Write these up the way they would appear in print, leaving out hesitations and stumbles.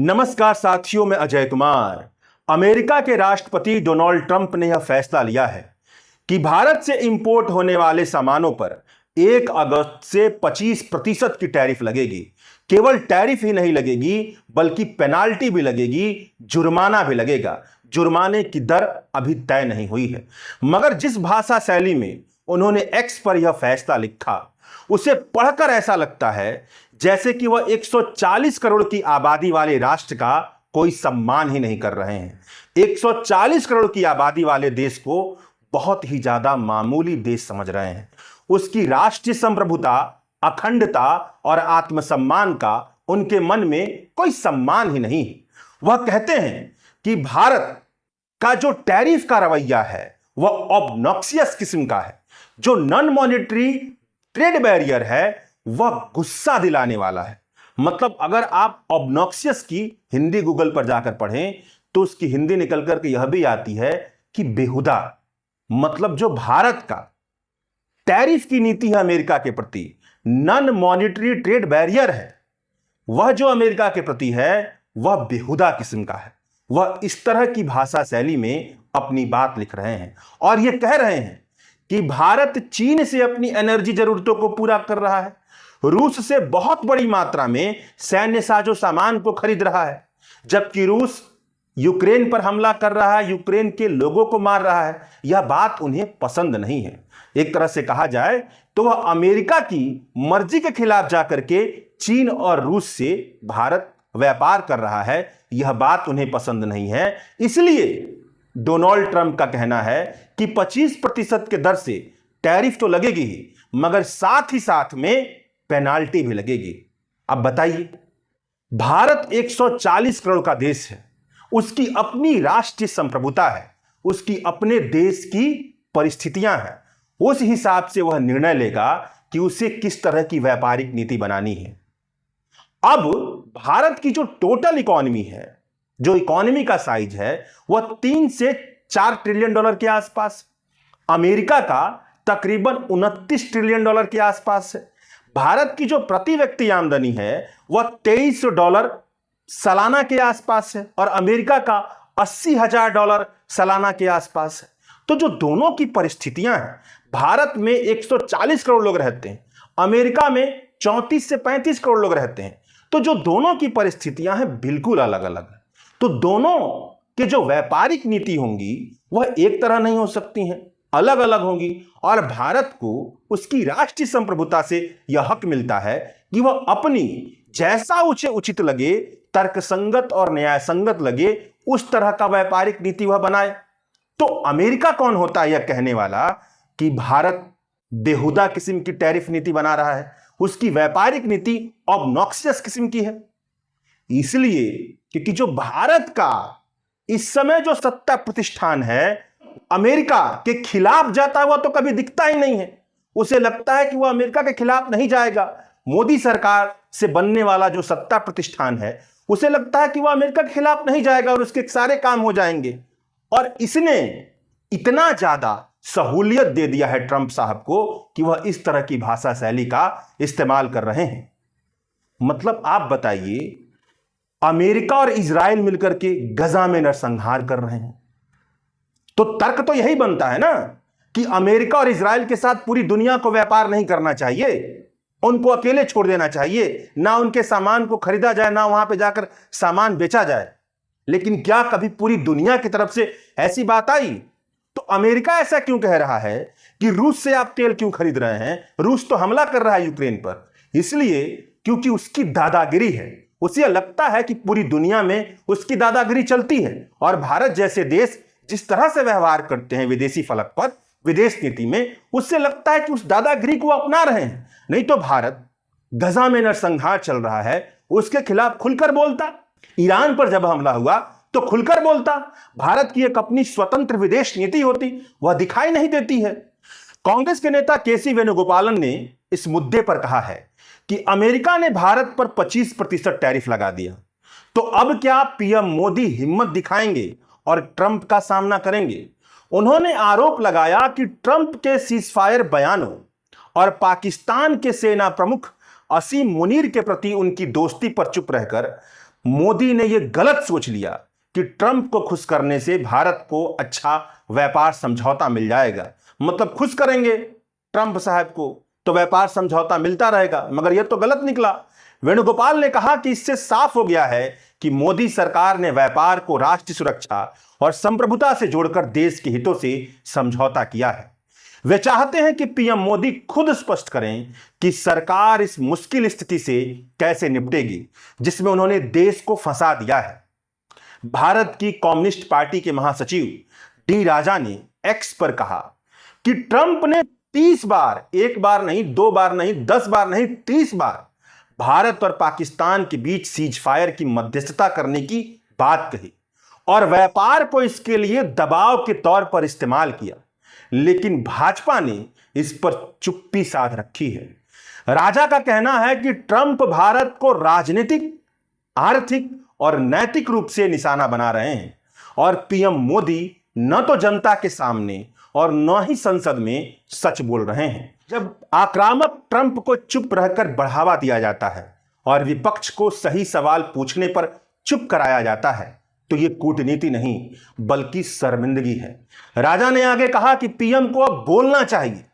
नमस्कार साथियों, मैं अजय कुमार। अमेरिका के राष्ट्रपति डोनाल्ड ट्रंप ने यह फैसला लिया है कि भारत से इंपोर्ट होने वाले सामानों पर 1 अगस्त से 25% की टैरिफ लगेगी। केवल टैरिफ ही नहीं लगेगी बल्कि पेनाल्टी भी लगेगी, जुर्माना भी लगेगा। जुर्माने की दर अभी तय नहीं हुई है, मगर जिस भाषा शैली में उन्होंने एक्स पर यह फैसला लिखा उसे पढ़कर ऐसा लगता है जैसे कि वह 140 करोड़ की आबादी वाले राष्ट्र का कोई सम्मान ही नहीं कर रहे हैं। 140 करोड़ की आबादी वाले देश को बहुत ही ज्यादा मामूली देश समझ रहे हैं। उसकी राष्ट्रीय संप्रभुता, अखंडता और आत्मसम्मान का उनके मन में कोई सम्मान ही नहीं। वह कहते हैं कि भारत का जो टैरिफ का रवैया है वह ऑब्नॉक्सियस किस्म का है। जो नॉन मॉनेटरी ट्रेड बैरियर है वह गुस्सा दिलाने वाला है। मतलब अगर आप ऑब्नॉक्सियस की हिंदी गूगल पर जाकर पढ़ें तो उसकी हिंदी निकल करके यह भी आती है कि बेहुदा। मतलब जो भारत का टैरिफ की नीति है अमेरिका के प्रति, नॉन मॉनेटरी ट्रेड बैरियर है, वह जो अमेरिका के प्रति है वह बेहुदा किस्म का है। वह इस तरह की भाषा शैली में अपनी बात लिख रहे हैं और यह कह रहे हैं कि भारत चीन से अपनी एनर्जी जरूरतों को पूरा कर रहा है, रूस से बहुत बड़ी मात्रा में सैन्य साजो सामान को खरीद रहा है, जबकि रूस यूक्रेन पर हमला कर रहा है, यूक्रेन के लोगों को मार रहा है। यह बात उन्हें पसंद नहीं है। एक तरह से कहा जाए तो वह अमेरिका की मर्जी के खिलाफ जाकर के चीन और रूस से भारत व्यापार कर रहा है। यह बात उन्हें पसंद नहीं है। इसलिए डोनाल्ड ट्रंप का कहना है कि 25% के दर से टैरिफ तो लगेगी ही, मगर साथ ही साथ में पेनाल्टी भी लगेगी। अब बताइए, भारत 140 करोड़ का देश है, उसकी अपनी राष्ट्रीय संप्रभुता है, उसकी अपने देश की परिस्थितियां हैं। उस हिसाब से वह निर्णय लेगा कि उसे किस तरह की व्यापारिक नीति बनानी है। अब भारत की जो टोटल इकोनॉमी है, जो इकोनॉमी का साइज है वह 3 से 4 ट्रिलियन डॉलर के आसपास, अमेरिका का तकरीबन 29 ट्रिलियन डॉलर के आसपास है। भारत की जो प्रति व्यक्ति आमदनी है वह $23 सालाना के आसपास है और अमेरिका का $80,000 सालाना के आसपास है। तो जो दोनों की परिस्थितियां हैं, भारत में 140 करोड़ लोग रहते हैं, अमेरिका में 34 से 35 करोड़ लोग रहते हैं। तो जो दोनों की परिस्थितियां हैं बिल्कुल अलग अलग है। तो दोनों के जो व्यापारिक नीति होंगी वह एक तरह नहीं हो सकती हैं, अलग अलग होंगी। और भारत को उसकी राष्ट्रीय संप्रभुता से यह हक मिलता है कि वह अपनी जैसा उसे उचित लगे, तर्कसंगत और न्यायसंगत लगे, उस तरह का व्यापारिक नीति वह बनाए। तो अमेरिका कौन होता है यह कहने वाला कि भारत बेहुदा किस्म की टैरिफ नीति बना रहा है? उसकी व्यापारिक नीति ऑब्नॉक्सियस किस्म की है। इसलिए क्योंकि जो भारत का इस समय जो सत्ता प्रतिष्ठान है अमेरिका के खिलाफ जाता हुआ तो कभी दिखता ही नहीं है। उसे लगता है कि वह अमेरिका के खिलाफ नहीं जाएगा। मोदी सरकार से बनने वाला जो सत्ता प्रतिष्ठान है उसे लगता है कि वह अमेरिका के खिलाफ नहीं जाएगा और उसके सारे काम हो जाएंगे। और इसने इतना ज्यादा सहूलियत दे दिया है ट्रंप साहब को कि वह इस तरह की भाषा शैली का इस्तेमाल कर रहे हैं। मतलब आप बताइए, अमेरिका और इजराइल मिलकर के गजा में नरसंहार कर रहे हैं, तो तर्क तो यही बनता है ना कि अमेरिका और इजराइल के साथ पूरी दुनिया को व्यापार नहीं करना चाहिए, उनको अकेले छोड़ देना चाहिए, ना उनके सामान को खरीदा जाए, ना वहां पे जाकर सामान बेचा जाए। लेकिन क्या कभी पूरी दुनिया की तरफ से ऐसी बात आई? तो अमेरिका ऐसा क्यों कह रहा है कि रूस से आप तेल क्यों खरीद रहे हैं? रूस तो हमला कर रहा है यूक्रेन पर। इसलिए क्योंकि उसकी दादागिरी है, उसे लगता है कि पूरी दुनिया में उसकी दादागिरी चलती है। और भारत जैसे देश जिस तरह से व्यवहार करते हैं विदेशी फलक पर, विदेश नीति में, उससे लगता है कि उस दादागिरी को अपना रहे हैं। नहीं तो भारत गजा में नरसंहार चल रहा है, उसके खिलाफ खुलकर बोलता। ईरान पर जब हमला हुआ तो खुलकर बोलता। भारत की एक अपनी स्वतंत्र विदेश नीति होती, वह दिखाई नहीं देती है। कांग्रेस के नेता केसी वेणुगोपालन ने इस मुद्दे पर कहा है कि अमेरिका ने भारत पर 25% टैरिफ लगा दिया, तो अब क्या पीएम मोदी हिम्मत दिखाएंगे और ट्रंप का सामना करेंगे? उन्होंने आरोप लगाया कि ट्रंप के सीजफायर बयानों और पाकिस्तान के सेना प्रमुख असीम मुनीर के प्रति उनकी दोस्ती पर चुप रहकर मोदी ने यह गलत सोच लिया कि ट्रंप को खुश करने से भारत को अच्छा व्यापार समझौता मिल जाएगा, मतलब खुश करेंगे ट्रंप साहब को तो व्यापार समझौता मिलता रहेगा, मगर यह तो गलत निकला। वेणुगोपाल ने कहा कि इससे साफ हो गया है कि मोदी सरकार ने व्यापार को राष्ट्रीय सुरक्षा और संप्रभुता से जोड़कर देश के हितों से समझौता किया है। वे चाहते हैं कि पीएम मोदी खुद स्पष्ट करें कि सरकार इस मुश्किल स्थिति से कैसे निपटेगी जिसमें उन्होंने देश को फंसा दिया है। भारत की कम्युनिस्ट पार्टी के महासचिव डी राजा ने एक्स पर कहा कि ट्रंप ने 30 बार, एक बार नहीं, 2 बार नहीं, 10 बार नहीं, 30 बार भारत और पाकिस्तान के बीच सीज फायर की मध्यस्थता करने की बात कही और व्यापार को इसके लिए दबाव के तौर पर इस्तेमाल किया, लेकिन भाजपा ने इस पर चुप्पी साध रखी है। राजा का कहना है कि ट्रंप भारत को राजनीतिक, आर्थिक और नैतिक रूप से निशाना बना रहे हैं और पीएम मोदी न तो जनता के सामने और न ही संसद में सच बोल रहे हैं। जब आक्रामक ट्रंप को चुप रहकर बढ़ावा दिया जाता है और विपक्ष को सही सवाल पूछने पर चुप कराया जाता है तो यह कूटनीति नहीं बल्कि शर्मिंदगी है। राजा ने आगे कहा कि पीएम को अब बोलना चाहिए।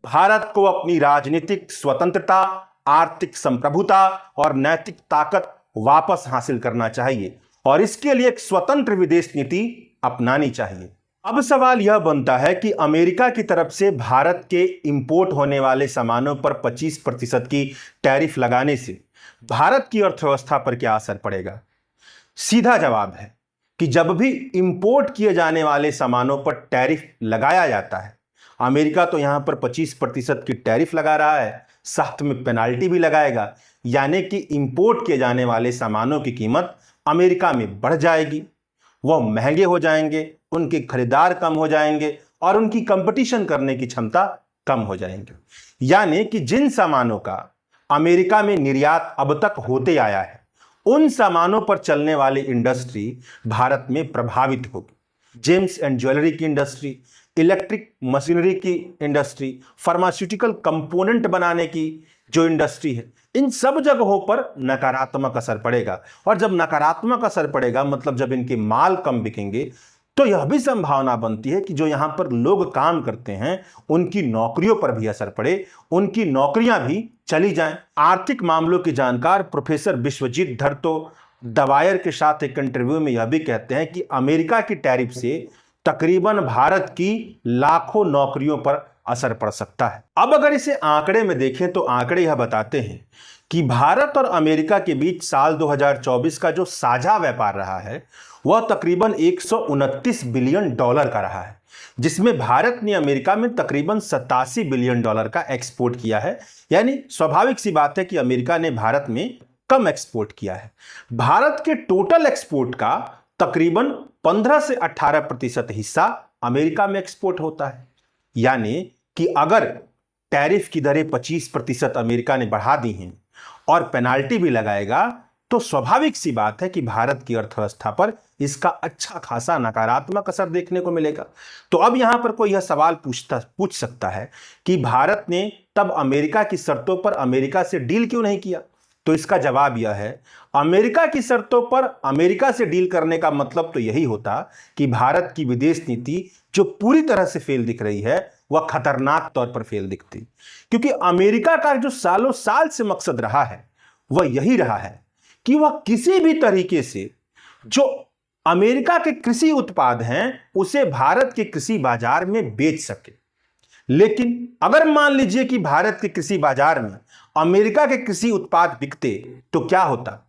भारत को अपनी राजनीतिक स्वतंत्रता, आर्थिक संप्रभुता और नैतिक ताकत वापस हासिल करना चाहिए और इसके लिए एक स्वतंत्र विदेश नीति अपनानी चाहिए। अब सवाल यह बनता है कि अमेरिका की तरफ से भारत के इंपोर्ट होने वाले सामानों पर 25% की टैरिफ लगाने से भारत की अर्थव्यवस्था पर क्या असर पड़ेगा? सीधा जवाब है कि जब भी इंपोर्ट किए जाने वाले सामानों पर टैरिफ लगाया जाता है, अमेरिका तो यहां पर 25% की टैरिफ लगा रहा है, साथ में पेनाल्टी भी लगाएगा, यानी कि इंपोर्ट किए जाने वाले सामानों की कीमत अमेरिका में बढ़ जाएगी, वह महंगे हो जाएंगे, उनके खरीदार कम हो जाएंगे और उनकी कंपटीशन करने की क्षमता कम हो जाएंगे। यानी कि जिन सामानों का अमेरिका में निर्यात अब तक होते आया है, उन सामानों पर चलने वाली इंडस्ट्री भारत में प्रभावित होगी। जेम्स एंड ज्वेलरी की इंडस्ट्री, इलेक्ट्रिक मशीनरी की इंडस्ट्री, फार्मास्यूटिकल कंपोनेंट बनाने की जो इंडस्ट्री है, इन सब जगहों पर नकारात्मक असर पड़ेगा। और जब नकारात्मक असर पड़ेगा मतलब जब इनके माल कम बिकेंगे तो यह भी संभावना बनती है कि जो यहां पर लोग काम करते हैं उनकी नौकरियों पर भी असर पड़े, उनकी नौकरियां भी चली जाएं। आर्थिक मामलों के जानकार प्रोफेसर विश्वजीत धर तो दवायर के साथ एक इंटरव्यू में यह भी कहते हैं कि अमेरिका की टैरिफ से तकरीबन भारत की लाखों नौकरियों पर असर पड़ सकता है। अब अगर इसे आंकड़े में देखें तो आंकड़े यह बताते हैं कि भारत और अमेरिका के बीच साल 2024 का जो साझा व्यापार रहा है वह तकरीबन 129 बिलियन डॉलर का रहा है, जिसमें भारत ने अमेरिका में तकरीबन 87 बिलियन डॉलर का एक्सपोर्ट किया है। यानी स्वाभाविक सी बात है कि अमेरिका ने भारत में कम एक्सपोर्ट किया है। भारत के टोटल एक्सपोर्ट का तकरीबन 15 से 18% हिस्सा अमेरिका में एक्सपोर्ट होता है। यानी कि अगर टैरिफ की दरें 25% अमेरिका ने बढ़ा दी हैं और पेनाल्टी भी लगाएगा तो स्वाभाविक सी बात है कि भारत की अर्थव्यवस्था पर इसका अच्छा खासा नकारात्मक असर देखने को मिलेगा। तो अब यहां पर कोई यह सवाल पूछ सकता है कि भारत ने तब अमेरिका की शर्तों पर अमेरिका से डील क्यों नहीं किया? तो इसका जवाब यह है, अमेरिका की शर्तों पर अमेरिका से डील करने का मतलब तो यही होता कि भारत की विदेश नीति जो पूरी तरह से फेल दिख रही है वह खतरनाक तौर पर फेल दिखती, क्योंकि अमेरिका का जो सालों साल से मकसद रहा है वह यही रहा है कि वह किसी भी तरीके से जो अमेरिका के कृषि उत्पाद हैं उसे भारत के कृषि बाजार में बेच सके। लेकिन अगर मान लीजिए कि भारत के कृषि बाजार में अमेरिका के कृषि उत्पाद बिकते तो क्या होता?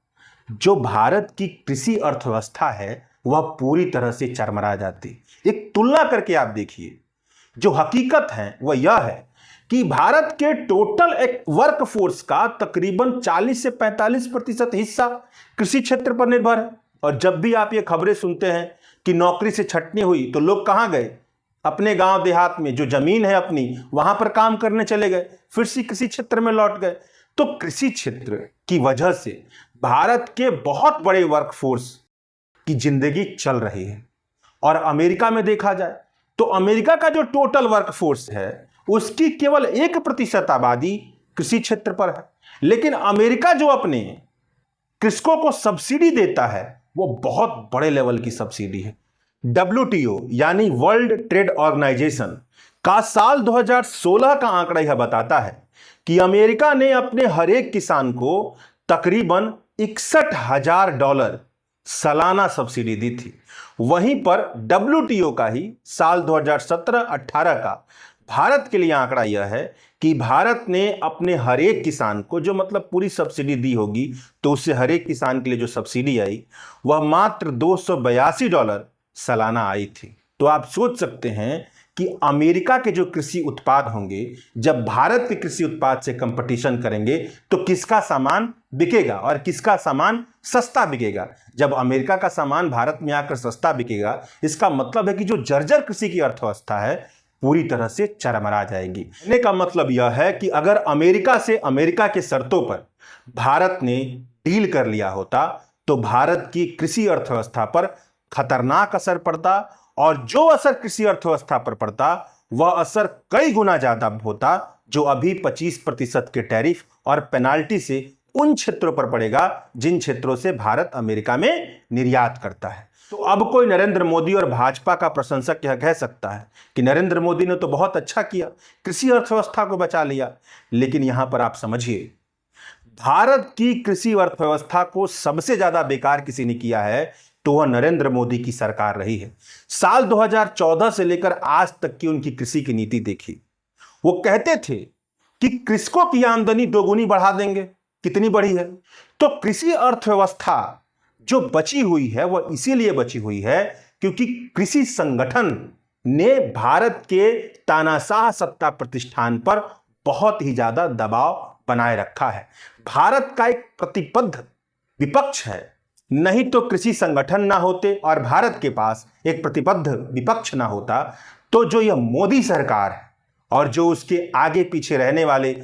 जो भारत की कृषि अर्थव्यवस्था है वह पूरी तरह से चरमरा जाती। एक तुलना करके आप देखिए, जो हकीकत है वह यह है कि भारत के टोटल एक वर्कफोर्स का तकरीबन 40 से 45% हिस्सा कृषि क्षेत्र पर निर्भर है। और जब भी आप ये खबरें सुनते हैं कि नौकरी से छटनी हुई तो लोग कहां गए? अपने गांव देहात में जो जमीन है अपनी वहां पर काम करने चले गए, फिर से कृषि क्षेत्र में लौट गए। तो कृषि क्षेत्र की वजह से भारत के बहुत बड़े वर्कफोर्स की जिंदगी चल रही है। और अमेरिका में देखा जाए तो अमेरिका का जो टोटल वर्कफोर्स है उसकी केवल 1% आबादी कृषि क्षेत्र पर है। लेकिन अमेरिका जो अपने कृषकों को सब्सिडी देता है वो बहुत बड़े लेवल की सब्सिडी है। WTO यानी वर्ल्ड ट्रेड ऑर्गेनाइजेशन का साल 2016 का आंकड़ा यह बताता है कि अमेरिका ने अपने हर एक किसान को तकरीबन $61,000 सालाना सब्सिडी दी थी। वहीं पर WTO का ही साल 2017-18 का भारत के लिए आंकड़ा यह है कि भारत ने अपने हर एक किसान को, जो मतलब पूरी सब्सिडी दी होगी तो उससे हर एक किसान के लिए जो सब्सिडी आई वह मात्र $282 सालाना आई थी। तो आप सोच सकते हैं कि अमेरिका के जो कृषि उत्पाद होंगे जब भारत के कृषि उत्पाद से कंपटीशन करेंगे तो किसका सामान बिकेगा और किसका सामान सस्ता बिकेगा। जब अमेरिका का सामान भारत में आकर सस्ता बिकेगा इसका मतलब है कि जो जर्जर कृषि की अर्थव्यवस्था है पूरी तरह से चरमरा जाएगी। कहने का मतलब यह है कि अगर अमेरिका से अमेरिका के शर्तों पर भारत ने डील कर लिया होता तो भारत की कृषि अर्थव्यवस्था पर खतरनाक असर पड़ता और जो असर कृषि अर्थव्यवस्था पर पड़ता वह असर कई गुना ज्यादा होता जो अभी 25% के टैरिफ और पेनाल्टी से उन क्षेत्रों पर पड़ेगा जिन क्षेत्रों से भारत अमेरिका में निर्यात करता है। तो अब कोई नरेंद्र मोदी और भाजपा का प्रशंसक यह कह सकता है कि नरेंद्र मोदी ने तो बहुत अच्छा किया, कृषि अर्थव्यवस्था को बचा लिया। लेकिन यहां पर आप समझिए, भारत की कृषि अर्थव्यवस्था को सबसे ज्यादा बेकार किसी ने किया है तो वह नरेंद्र मोदी की सरकार रही है। साल 2014 से लेकर आज तक की उनकी कृषि की नीति देखी। वो कहते थे कि कृषकों की आमदनी दोगुनी बढ़ा देंगे। कितनी बढ़ी है? तो कृषि अर्थव्यवस्था जो बची हुई है वह इसीलिए बची हुई है क्योंकि कृषि संगठन ने भारत के तानाशाह सत्ता प्रतिष्ठान पर बहुत ही ज्यादा दबाव बनाए रखा है। भारत का एक प्रतिबद्ध विपक्ष है, नहीं तो कृषि संगठन ना होते और भारत के पास एक प्रतिबद्ध विपक्ष ना होता तो जो यह मोदी सरकार है और जो उसके आगे पीछे रहने वाले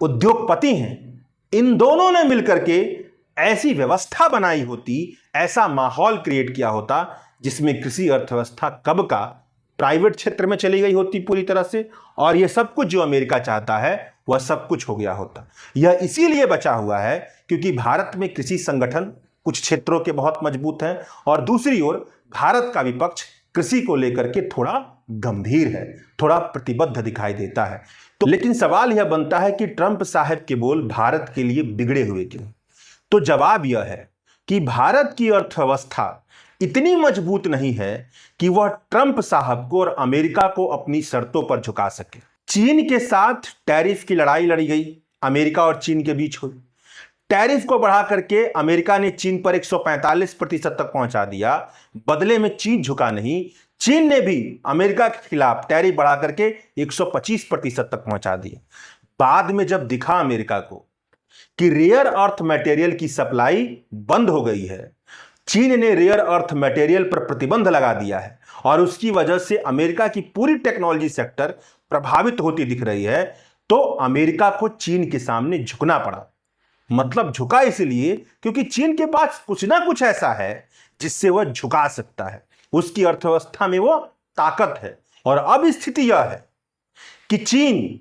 उद्योगपति हैं, इन दोनों ने मिलकर के ऐसी व्यवस्था बनाई होती, ऐसा माहौल क्रिएट किया होता जिसमें कृषि अर्थव्यवस्था कब का प्राइवेट क्षेत्र में चली गई होती पूरी तरह से, और यह सब कुछ जो अमेरिका चाहता है वह सब कुछ हो गया होता। यह इसीलिए बचा हुआ है क्योंकि भारत में कृषि संगठन कुछ क्षेत्रों के बहुत मजबूत हैं और दूसरी ओर भारत का विपक्ष कृषि को लेकर के थोड़ा गंभीर है, थोड़ा प्रतिबद्ध दिखाई देता है। तो लेकिन सवाल यह बनता है कि ट्रंप साहब के बोल भारत के लिए बिगड़े हुए क्यों? तो जवाब यह है कि भारत की अर्थव्यवस्था इतनी मजबूत नहीं है कि वह ट्रंप साहब को और अमेरिका को अपनी शर्तों पर झुका सके। चीन के साथ टैरिफ की लड़ाई लड़ी गई, अमेरिका और चीन के बीच हुई। टैरिफ को बढ़ा करके अमेरिका ने चीन पर 145% तक पहुंचा दिया। बदले में चीन झुका नहीं, चीन ने भी अमेरिका के खिलाफ टैरिफ बढ़ा करके 125% तक पहुंचा दिया। बाद में जब दिखा अमेरिका को कि रेयर अर्थ मटेरियल की सप्लाई बंद हो गई है, चीन ने रेयर अर्थ मटेरियल पर प्रतिबंध लगा दिया है और उसकी वजह से अमेरिका की पूरी टेक्नोलॉजी सेक्टर प्रभावित होती दिख रही है, तो अमेरिका को चीन के सामने झुकना पड़ा। मतलब झुका इसलिए क्योंकि चीन के पास कुछ ना कुछ ऐसा है जिससे वह झुका सकता है, उसकी अर्थव्यवस्था में वो ताकत है। और अब स्थिति यह है कि चीन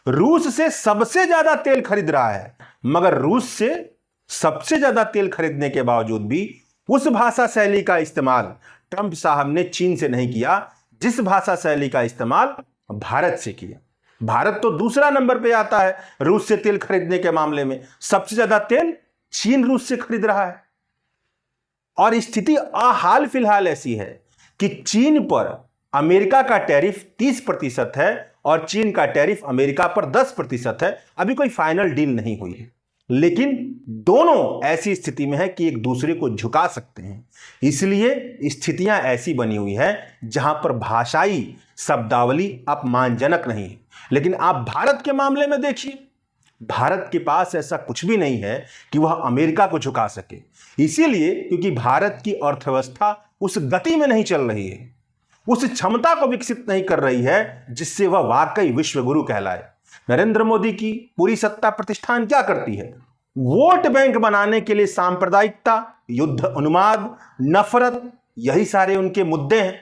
रूस से सबसे ज्यादा तेल खरीद रहा है, मगर रूस से सबसे ज्यादा तेल खरीदने के बावजूद भी उस भाषा शैली का इस्तेमाल ट्रंप साहब ने चीन से नहीं किया जिस भाषा शैली का इस्तेमाल भारत से किया। भारत तो दूसरा नंबर पे आता है रूस से तेल खरीदने के मामले में, सबसे ज्यादा तेल चीन रूस से खरीद रहा है। और स्थिति हाल फिलहाल ऐसी है कि चीन पर अमेरिका का टैरिफ 30% है और चीन का टैरिफ अमेरिका पर 10% है। अभी कोई फाइनल डील नहीं हुई है, लेकिन दोनों ऐसी स्थिति में है कि एक दूसरे को झुका सकते हैं। इसलिए स्थितियां ऐसी बनी हुई है जहां पर भाषाई शब्दावली अपमानजनक नहीं है। लेकिन आप भारत के मामले में देखिए, भारत के पास ऐसा कुछ भी नहीं है कि वह अमेरिका को झुका सके। इसीलिए क्योंकि भारत की अर्थव्यवस्था उस गति में नहीं चल रही है, उस क्षमता को विकसित नहीं कर रही है जिससे वह वाकई विश्वगुरु कहलाए। नरेंद्र मोदी की पूरी सत्ता प्रतिष्ठान क्या करती है? वोट बैंक बनाने के लिए सांप्रदायिकता, युद्ध उन्माद, नफरत, यही सारे उनके मुद्दे हैं।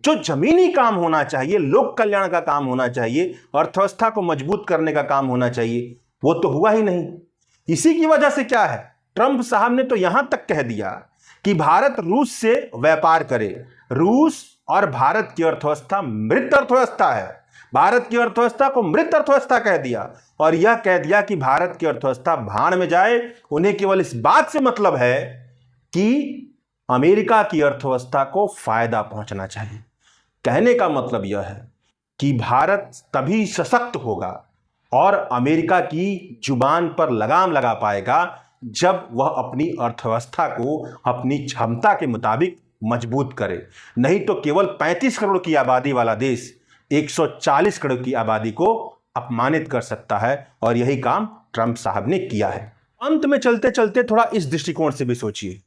जो जमीनी काम होना चाहिए, लोक कल्याण का काम होना चाहिए, अर्थव्यवस्था को मजबूत करने का काम होना चाहिए, वो तो हुआ ही नहीं। इसी की वजह से क्या है ट्रंप साहब ने तो यहां तक कह दिया कि भारत रूस से व्यापार करे। रूस और भारत की अर्थव्यवस्था मृत अर्थव्यवस्था है। भारत की अर्थव्यवस्था को मृत अर्थव्यवस्था कह दिया और यह कह दिया कि भारत की अर्थव्यवस्था भाड़ में जाए। उन्हें केवल इस बात से मतलब है कि अमेरिका की अर्थव्यवस्था को फायदा पहुंचना चाहिए। कहने का मतलब यह है कि भारत तभी सशक्त होगा और अमेरिका की जुबान पर लगाम लगा पाएगा जब वह अपनी अर्थव्यवस्था को अपनी क्षमता के मुताबिक मजबूत करे। नहीं तो केवल 35 करोड़ की आबादी वाला देश 140 करोड़ की आबादी को अपमानित कर सकता है और यही काम ट्रंप साहब ने किया है। अंत में चलते चलते थोड़ा इस दृष्टिकोण से भी सोचिए,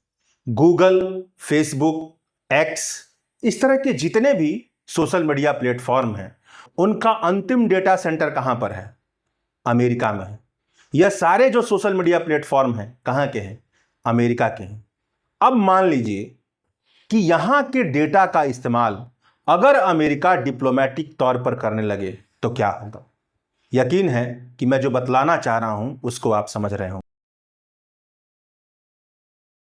गूगल, फेसबुक, एक्स, इस तरह के जितने भी सोशल मीडिया प्लेटफॉर्म हैं, उनका अंतिम डेटा सेंटर कहां पर है? अमेरिका में है। यह सारे जो सोशल मीडिया प्लेटफॉर्म हैं कहां के हैं? अमेरिका के हैं। अब मान लीजिए कि यहां के डेटा का इस्तेमाल अगर अमेरिका डिप्लोमेटिक तौर पर करने लगे तो क्या होगा? यकीन है कि मैं जो बतलाना चाह रहा हूं उसको आप समझ रहे हो।